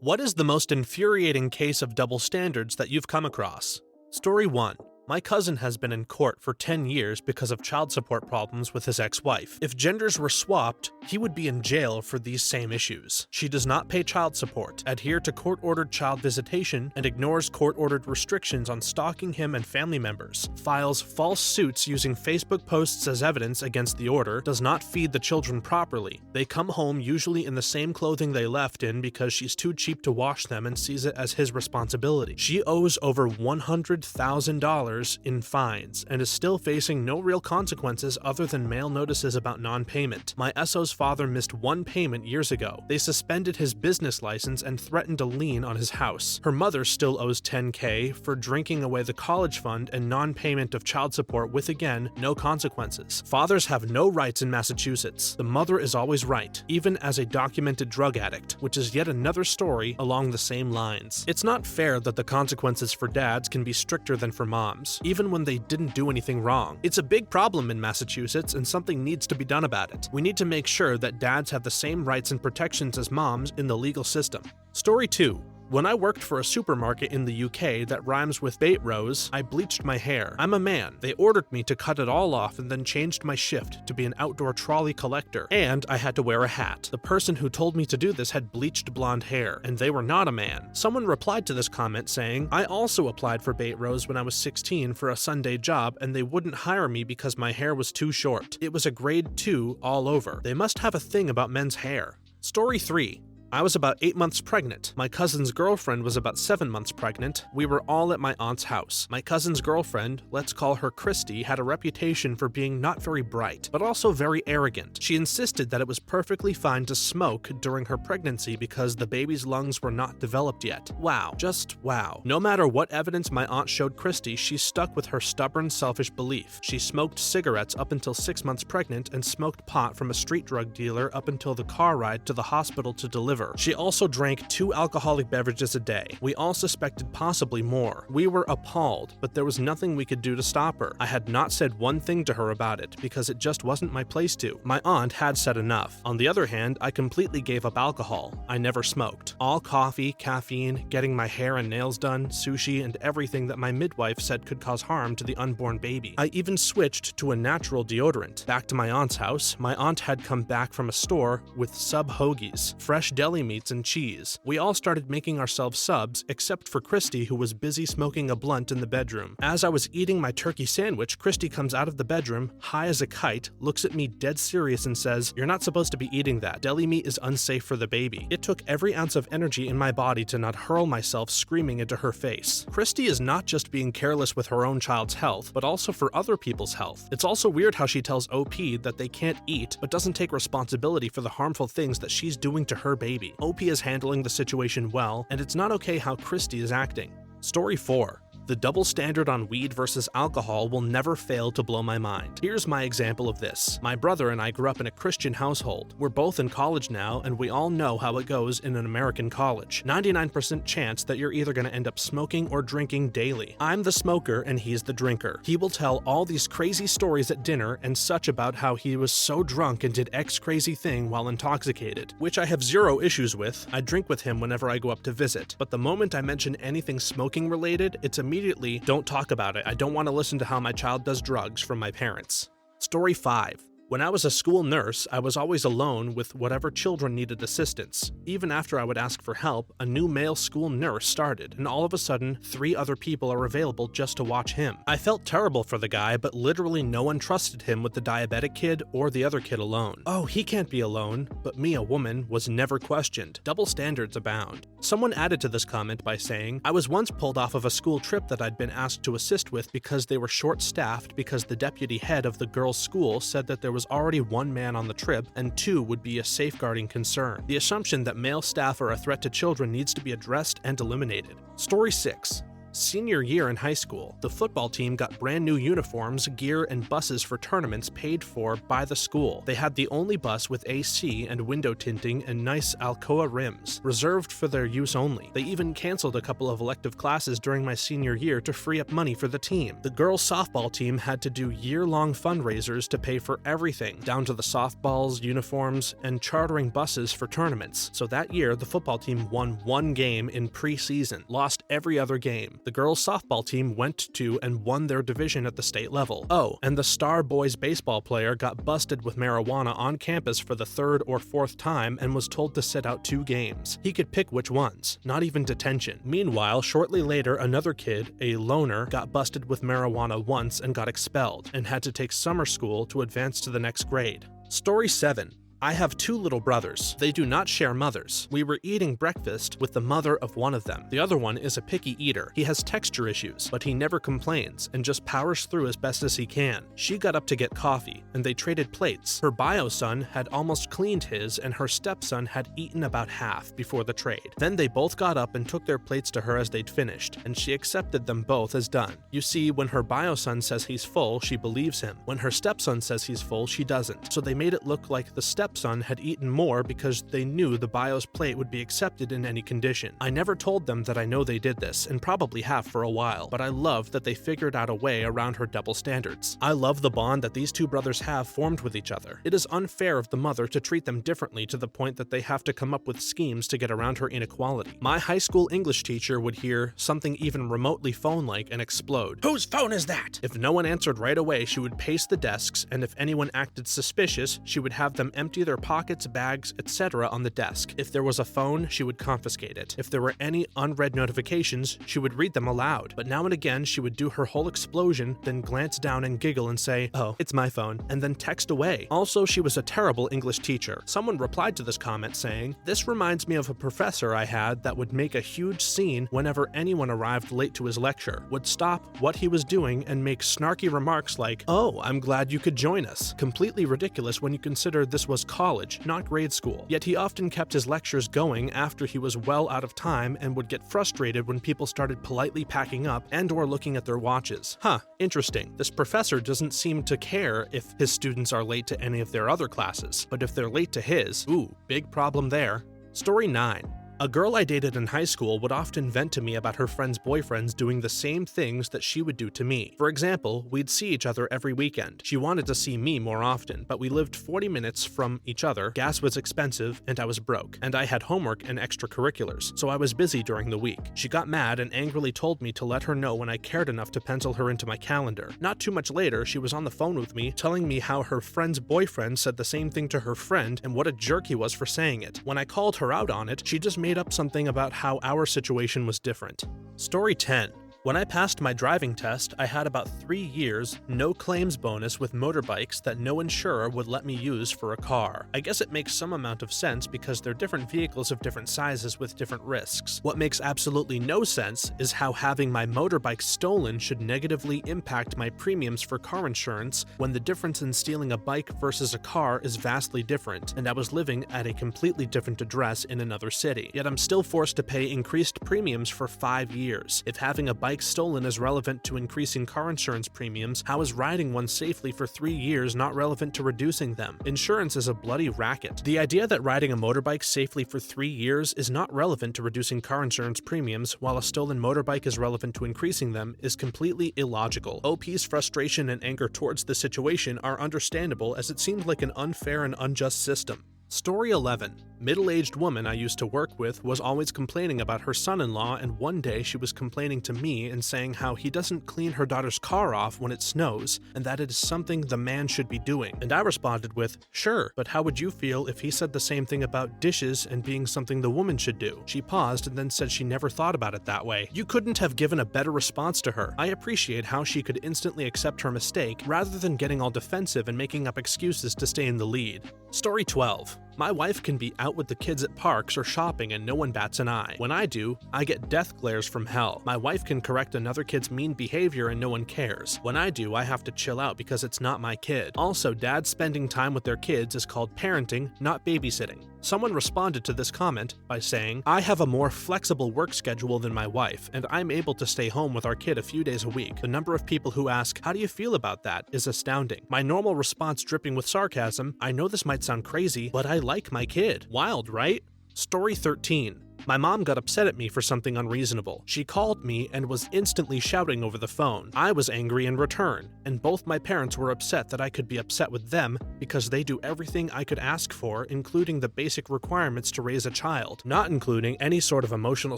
What is the most infuriating case of double standards that you've come across? Story 1. My cousin has been in court for 10 years because of child support problems with his ex-wife. If genders were swapped, he would be in jail for these same issues. She does not pay child support, adhere to court-ordered child visitation, and ignores court-ordered restrictions on stalking him and family members, files false suits using Facebook posts as evidence against the order, does not feed the children properly. They come home usually in the same clothing they left in because she's too cheap to wash them and sees it as his responsibility. She owes over $100,000 in fines and is still facing no real consequences other than mail notices about non-payment. My SO's father missed one payment years ago. They suspended his business license and threatened a lien on his house. Her mother still owes $10K for drinking away the college fund and non-payment of child support with, again, no consequences. Fathers have no rights in Massachusetts. The mother is always right, even as a documented drug addict, which is yet another story along the same lines. It's not fair that the consequences for dads can be stricter than for moms, even when they didn't do anything wrong. It's a big problem in Massachusetts and something needs to be done about it. We need to make sure that dads have the same rights and protections as moms in the legal system. Story 2. When I worked for a supermarket in the UK that rhymes with bait rose, I bleached my hair. I'm a man. They ordered me to cut it all off and then changed my shift to be an outdoor trolley collector. And I had to wear a hat. The person who told me to do this had bleached blonde hair, and they were not a man. Someone replied to this comment saying, I also applied for bait rose when I was 16 for a Sunday job and they wouldn't hire me because my hair was too short. It was a grade 2 all over. They must have a thing about men's hair. Story 3. I was about 8 months pregnant. My cousin's girlfriend was about 7 months pregnant. We were all at my aunt's house. My cousin's girlfriend, let's call her Christy, had a reputation for being not very bright, but also very arrogant. She insisted that it was perfectly fine to smoke during her pregnancy because the baby's lungs were not developed yet. Wow. Just wow. No matter what evidence my aunt showed Christy, she stuck with her stubborn, selfish belief. She smoked cigarettes up until 6 months pregnant and smoked pot from a street drug dealer up until the car ride to the hospital to deliver. She also drank 2 alcoholic beverages a day. We all suspected possibly more. We were appalled, but there was nothing we could do to stop her. I had not said one thing to her about it because it just wasn't my place to. My aunt had said enough. On the other hand, I completely gave up alcohol. I never smoked. All coffee, caffeine, getting my hair and nails done, sushi, and everything that my midwife said could cause harm to the unborn baby. I even switched to a natural deodorant. Back to my aunt's house, my aunt had come back from a store with sub hoagies, fresh deli meats and cheese. We all started making ourselves subs, except for Christy, who was busy smoking a blunt in the bedroom. As I was eating my turkey sandwich, Christy comes out of the bedroom, high as a kite, looks at me dead serious and says, "You're not supposed to be eating that. Deli meat is unsafe for the baby." It took every ounce of energy in my body to not hurl myself screaming into her face. Christy is not just being careless with her own child's health, but also for other people's health. It's also weird how she tells OP that they can't eat, but doesn't take responsibility for the harmful things that she's doing to her baby. OP is handling the situation well, and it's not okay how Christy is acting. Story 4. The double standard on weed versus alcohol will never fail to blow my mind. Here's my example of this. My brother and I grew up in a Christian household. We're both in college now, and we all know how it goes in an American college. 99% chance that you're either going to end up smoking or drinking daily. I'm the smoker and he's the drinker. He will tell all these crazy stories at dinner and such about how he was so drunk and did X crazy thing while intoxicated, which I have zero issues with. I drink with him whenever I go up to visit. But the moment I mention anything smoking related, it's immediately, don't talk about it. I don't want to listen to how my child does drugs from my parents. Story 5. When I was a school nurse, I was always alone with whatever children needed assistance. Even after I would ask for help, a new male school nurse started, and all of a sudden, 3 other people are available just to watch him. I felt terrible for the guy, but literally no one trusted him with the diabetic kid or the other kid alone. Oh, he can't be alone, but me, a woman, was never questioned. Double standards abound. Someone added to this comment by saying, I was once pulled off of a school trip that I'd been asked to assist with because they were short-staffed because the deputy head of the girls' school said that there was already 1 man on the trip and 2 would be a safeguarding concern. The assumption that male staff are a threat to children needs to be addressed and eliminated. Story 6. Senior year in high school, the football team got brand new uniforms, gear, and buses for tournaments paid for by the school. They had the only bus with AC and window tinting and nice Alcoa rims, reserved for their use only. They even canceled a couple of elective classes during my senior year to free up money for the team. The girls' softball team had to do year-long fundraisers to pay for everything, down to the softballs, uniforms, and chartering buses for tournaments. So that year, the football team won one game in pre-season, lost every other game. The girls' softball team went to and won their division at the state level. Oh, and the star boys baseball player got busted with marijuana on campus for the third or fourth time and was told to sit out 2 games. He could pick which ones, not even detention. Meanwhile, shortly later, another kid, a loner, got busted with marijuana once and got expelled, and had to take summer school to advance to the next grade. Story 7. I have 2 little brothers. They do not share mothers. We were eating breakfast with the mother of one of them. The other one is a picky eater. He has texture issues, but he never complains and just powers through as best as he can. She got up to get coffee, and they traded plates. Her bio son had almost cleaned his, and her stepson had eaten about half before the trade. Then they both got up and took their plates to her as they'd finished, and she accepted them both as done. You see, when her bio son says he's full, she believes him. When her stepson says he's full, she doesn't. So they made it look like the stepson had eaten more because they knew the bio's plate would be accepted in any condition. I never told them that I know they did this, and probably have for a while, but I love that they figured out a way around her double standards. I love the bond that these 2 brothers have formed with each other. It is unfair of the mother to treat them differently to the point that they have to come up with schemes to get around her inequality. My high school English teacher would hear something even remotely phone-like and explode. "Whose phone is that?" If no one answered right away, she would pace the desks, and if anyone acted suspicious, she would have them empty their pockets, bags, etc. on the desk. If there was a phone, she would confiscate it. If there were any unread notifications, she would read them aloud. But now and again, she would do her whole explosion, then glance down and giggle and say, "Oh, it's my phone," and then text away. Also, she was a terrible English teacher. Someone replied to this comment saying, "This reminds me of a professor I had that would make a huge scene whenever anyone arrived late to his lecture, would stop what he was doing and make snarky remarks like, 'Oh, I'm glad you could join us.' Completely ridiculous when you consider this was college, not grade school. Yet he often kept his lectures going after he was well out of time and would get frustrated when people started politely packing up and/or looking at their watches. Huh, interesting. This professor doesn't seem to care if his students are late to any of their other classes, but if they're late to his, ooh, big problem there." Story 9. A girl I dated in high school would often vent to me about her friends' boyfriends doing the same things that she would do to me. For example, we'd see each other every weekend. She wanted to see me more often, but we lived 40 minutes from each other, gas was expensive, and I was broke. And I had homework and extracurriculars, so I was busy during the week. She got mad and angrily told me to let her know when I cared enough to pencil her into my calendar. Not too much later, she was on the phone with me, telling me how her friend's boyfriend said the same thing to her friend and what a jerk he was for saying it. When I called her out on it, she just made up something about how our situation was different. Story 10. When I passed my driving test, I had about 3 years, no claims bonus with motorbikes that no insurer would let me use for a car. I guess it makes some amount of sense because they're different vehicles of different sizes with different risks. What makes absolutely no sense is how having my motorbike stolen should negatively impact my premiums for car insurance when the difference in stealing a bike versus a car is vastly different, and I was living at a completely different address in another city. Yet I'm still forced to pay increased premiums for 5 years. If having a bike stolen is relevant to increasing car insurance premiums, how is riding one safely for 3 years not relevant to reducing them? Insurance is a bloody racket. The idea that riding a motorbike safely for 3 years is not relevant to reducing car insurance premiums, while a stolen motorbike is relevant to increasing them, is completely illogical. OP's frustration and anger towards the situation are understandable, as it seems like an unfair and unjust system. Story 11. Middle-aged woman I used to work with was always complaining about her son-in-law, and one day she was complaining to me and saying how he doesn't clean her daughter's car off when it snows, and that it is something the man should be doing. And I responded with, "Sure, but how would you feel if he said the same thing about dishes and being something the woman should do?" She paused and then said she never thought about it that way. You couldn't have given a better response to her. I appreciate how she could instantly accept her mistake rather than getting all defensive and making up excuses to stay in the lead. Story 12. My wife can be out with the kids at parks or shopping and no one bats an eye. When I do, I get death glares from hell. My wife can correct another kid's mean behavior and no one cares. When I do, I have to chill out because it's not my kid. Also, dads spending time with their kids is called parenting, not babysitting. Someone responded to this comment by saying, I have a more flexible work schedule than my wife, and I'm able to stay home with our kid a few days a week. The number of people who ask, how do you feel about that, is astounding. My normal response dripping with sarcasm, I know this might sound crazy, but I like my kid. Wild, right? Story 13. My mom got upset at me for something unreasonable. She called me and was instantly shouting over the phone. I was angry in return, and both my parents were upset that I could be upset with them because they do everything I could ask for, including the basic requirements to raise a child, not including any sort of emotional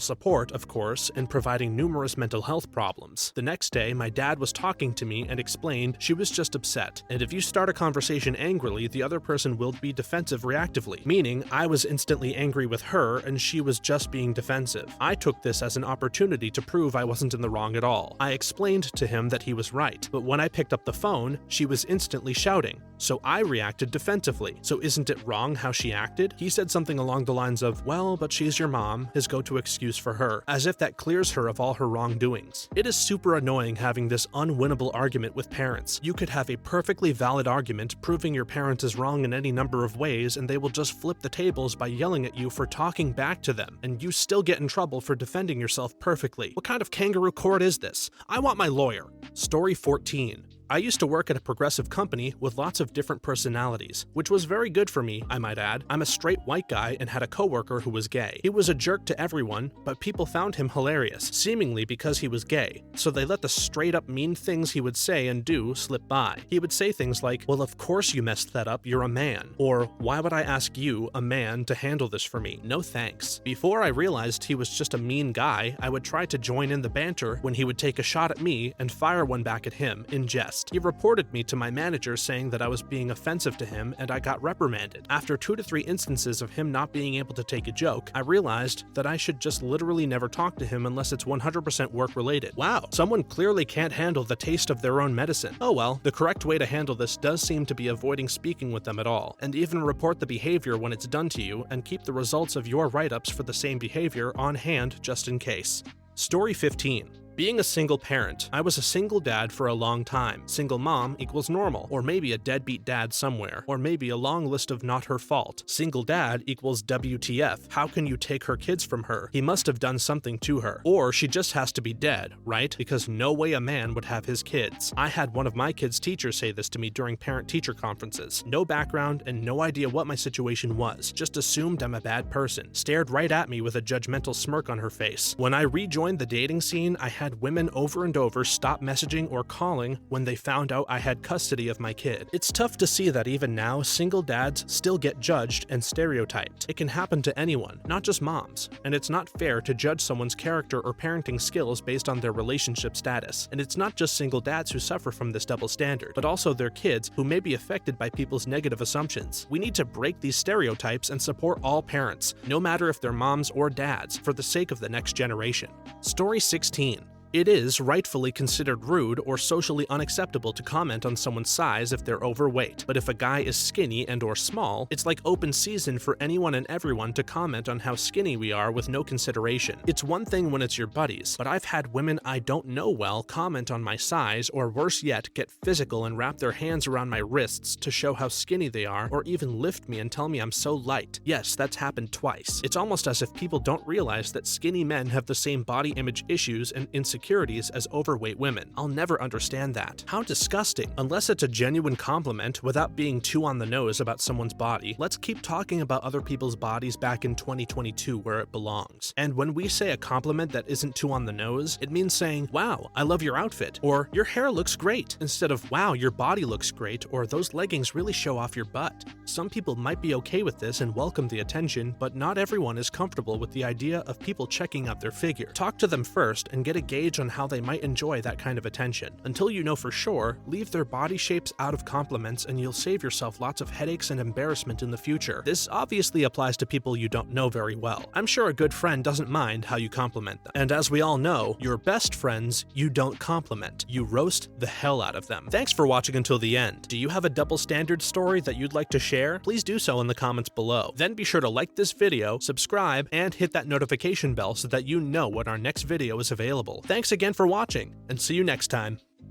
support, of course, and providing numerous mental health problems. The next day, my dad was talking to me and explained she was just upset, and if you start a conversation angrily, the other person will be defensive reactively, meaning I was instantly angry with her and she was just being defensive. I took this as an opportunity to prove I wasn't in the wrong at all. I explained to him that he was right, but when I picked up the phone, she was instantly shouting, so I reacted defensively. So isn't it wrong how she acted? He said something along the lines of, well, but she's your mom, his go-to excuse for her, as if that clears her of all her wrongdoings. It is super annoying having this unwinnable argument with parents. You could have a perfectly valid argument proving your parent is wrong in any number of ways, and they will just flip the tables by yelling at you for talking back to them, and you still get in trouble for defending yourself perfectly. What kind of kangaroo court is this? I want my lawyer. Story 14. I used to work at a progressive company with lots of different personalities, which was very good for me, I might add. I'm a straight white guy and had a coworker who was gay. He was a jerk to everyone, but people found him hilarious, seemingly because he was gay, so they let the straight up mean things he would say and do slip by. He would say things like, well, of course you messed that up, you're a man, or why would I ask you, a man, to handle this for me? No thanks. Before I realized he was just a mean guy, I would try to join in the banter when he would take a shot at me and fire one back at him in jest. He reported me to my manager saying that I was being offensive to him and I got reprimanded. After 2 to 3 instances of him not being able to take a joke, I realized that I should just literally never talk to him unless it's 100% work related. Wow, someone clearly can't handle the taste of their own medicine. Oh well, the correct way to handle this does seem to be avoiding speaking with them at all, and even report the behavior when it's done to you and keep the results of your write-ups for the same behavior on hand just in case. Story 15. Being a single parent, I was a single dad for a long time. Single mom equals normal, or maybe a deadbeat dad somewhere, or maybe a long list of not her fault. Single dad equals WTF. How can you take her kids from her? He must have done something to her. Or she just has to be dead, right? Because no way a man would have his kids. I had one of my kids' teachers say this to me during parent-teacher conferences. No background and no idea what my situation was. Just assumed I'm a bad person. Stared right at me with a judgmental smirk on her face. When I rejoined the dating scene, I had women over and over stop messaging or calling when they found out I had custody of my kid. It's tough to see that even now, single dads still get judged and stereotyped. It can happen to anyone, not just moms. And it's not fair to judge someone's character or parenting skills based on their relationship status. And it's not just single dads who suffer from this double standard, but also their kids who may be affected by people's negative assumptions. We need to break these stereotypes and support all parents, no matter if they're moms or dads, for the sake of the next generation. Story 16. It is rightfully considered rude or socially unacceptable to comment on someone's size if they're overweight, but if a guy is skinny and or small, it's like open season for anyone and everyone to comment on how skinny we are with no consideration. It's one thing when it's your buddies, but I've had women I don't know well comment on my size, or worse yet, get physical and wrap their hands around my wrists to show how skinny they are, or even lift me and tell me I'm so light. Yes, that's happened twice. It's almost as if people don't realize that skinny men have the same body image issues and insecurities as overweight women. I'll never understand that. How disgusting. Unless it's a genuine compliment without being too on the nose about someone's body, let's keep talking about other people's bodies back in 2022 where it belongs. And when we say a compliment that isn't too on the nose, it means saying, wow, I love your outfit, or your hair looks great, instead of, wow, your body looks great, or those leggings really show off your butt. Some people might be okay with this and welcome the attention, but not everyone is comfortable with the idea of people checking out their figure. Talk to them first and get a gauge gauge on how they might enjoy that kind of attention. Until you know for sure, leave their body shapes out of compliments and you'll save yourself lots of headaches and embarrassment in the future. This obviously applies to people you don't know very well. I'm sure a good friend doesn't mind how you compliment them. And as we all know, your best friends you don't compliment. You roast the hell out of them. Thanks for watching until the end. Do you have a double standard story that you'd like to share? Please do so in the comments below. Then be sure to like this video, subscribe, and hit that notification bell so that you know when our next video is available. Thanks again for watching, and see you next time.